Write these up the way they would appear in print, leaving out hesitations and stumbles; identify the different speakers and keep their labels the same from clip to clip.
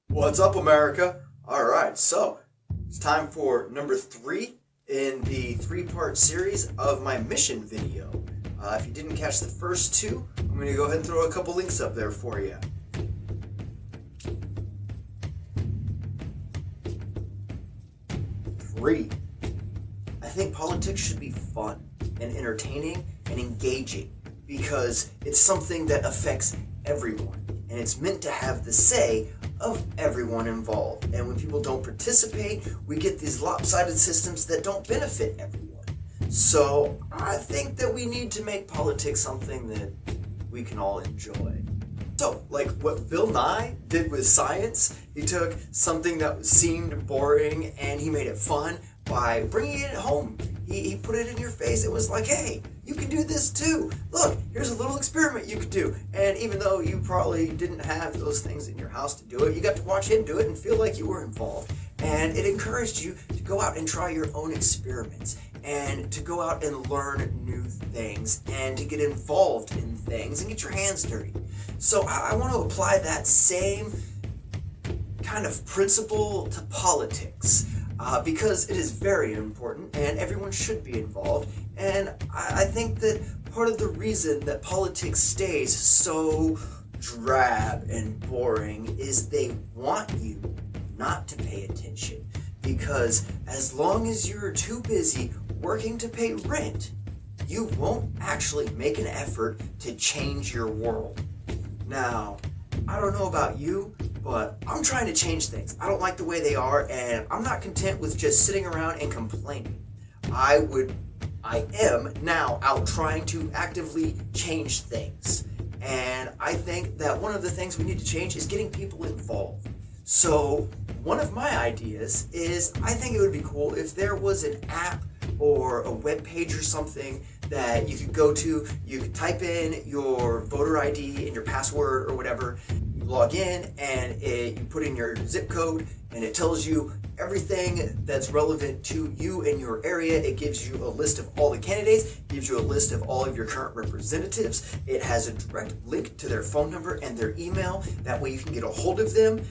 Speaker 1: What's up, America? Alright, so it's time for number 3 in the 3-part series of my mission video. If you didn't catch the first 2, I'm going to go ahead and throw a couple links up there for you. 3. I think politics should be fun and entertaining and engaging because it's something that affects everyone and it's meant to have the say of everyone involved. And when people don't participate, we get these lopsided systems that don't benefit everyone. So I think that we need to make politics something that we can all enjoy. So, like what Bill Nye did with science, he took something that seemed boring and he made it fun by bringing it home. He put it in your face. It was like, hey, you can do this too. Look, here's a little experiment you could do. And even though you probably didn't have those things in your house to do it, you got to watch him do it and feel like you were involved. And it encouraged you to go out and try your own experiments and to go out and learn new things and to get involved in things and get your hands dirty. So I want to apply that same kind of principle to politics. Because it is very important and everyone should be involved. And I think that part of the reason that politics stays so drab and boring is they want you not to pay attention. Because as long as you're too busy working to pay rent, you won't actually make an effort to change your world. Now, I don't know about you, but I'm trying to change things. I don't like the way they are, and I'm not content with just sitting around and complaining. I am now out trying to actively change things. And I think that one of the things we need to change is getting people involved. So one of my ideas is I think it would be cool if there was an app or a web page or something that you could go to. You could type in your voter ID and your password or whatever, you log in, and you put in your zip code, and it tells you everything that's relevant to you in your area. It gives you a list of all the candidates, gives you a list of all of your current representatives. It has a direct link to their phone number and their email. That way you can get a hold of them.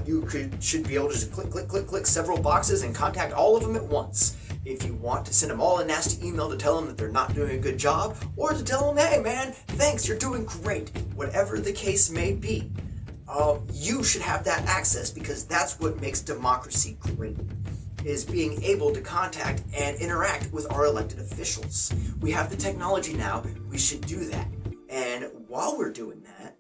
Speaker 1: You should be able to just click several boxes and contact all of them at once. If you want to send them all a nasty email to tell them that they're not doing a good job, or to tell them, hey man, thanks, you're doing great, whatever the case may be, you should have that access, because that's what makes democracy great, is being able to contact and interact with our elected officials. We have the technology now, we should do that. And while we're doing that,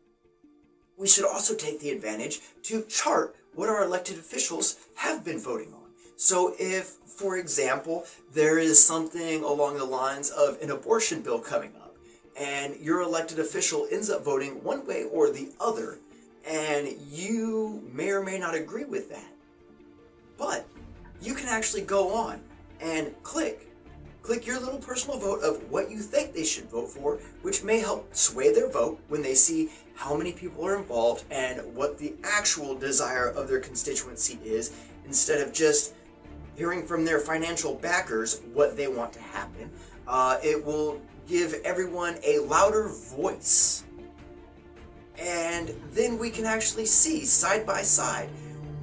Speaker 1: we should also take the advantage to chart what our elected officials have been voting on. So if, for example, there is something along the lines of an abortion bill coming up, and your elected official ends up voting one way or the other, and you may or may not agree with that, but you can actually go on and click your little personal vote of what you think they should vote for, which may help sway their vote when they see how many people are involved and what the actual desire of their constituency is, instead of just hearing from their financial backers what they want to happen. It will give everyone a louder voice. And then we can actually see side by side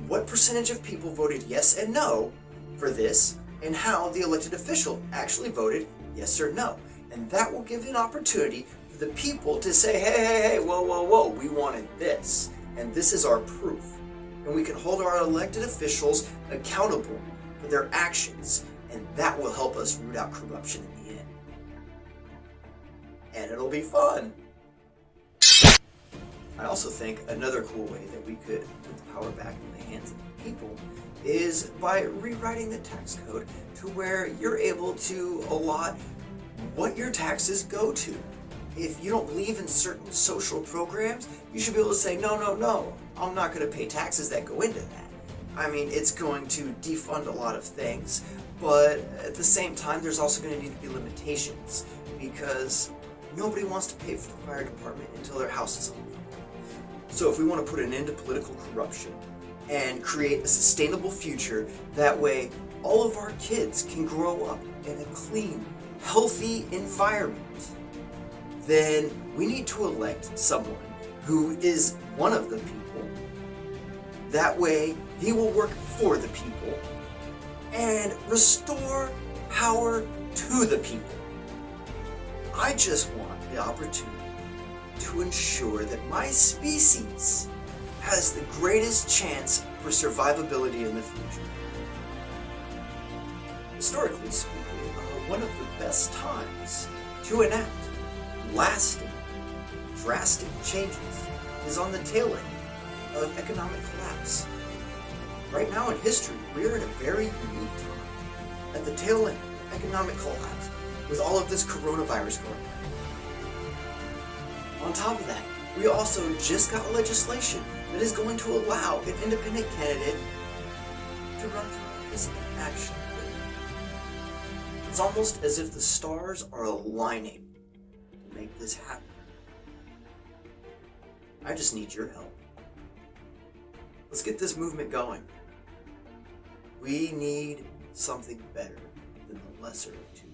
Speaker 1: what percentage of people voted yes and no for this, and how the elected official actually voted yes or no. And that will give an opportunity for the people to say, hey, whoa, we wanted this, and this is our proof. And we can hold our elected officials accountable for their actions, and that will help us root out corruption in the end. And it'll be fun. I also think another cool way that we could put the power back in the hands of the people is by rewriting the tax code to where you're able to allot what your taxes go to. If you don't believe in certain social programs, you should be able to say, no, I'm not going to pay taxes that go into that. I mean, it's going to defund a lot of things, but at the same time, there's also going to need to be limitations, because nobody wants to pay for the fire department until their house is on fire. So if we want to put an end to political corruption and create a sustainable future, that way all of our kids can grow up in a clean, healthy environment, then we need to elect someone who is one of the people That way, he will work for the people and restore power to the people. I just want the opportunity to ensure that my species has the greatest chance for survivability in the future. Historically speaking, one of the best times to enact lasting, drastic changes is on the tail end of economic collapse. Right now in history, we're at a very unique time, at the tail end of economic collapse, with all of this coronavirus going on. On top of that, we also just got legislation that is going to allow an independent candidate to run for office and actually win. It's almost as if the stars are aligning to make this happen. I just need your help. Let's get this movement going. We need something better than the lesser of two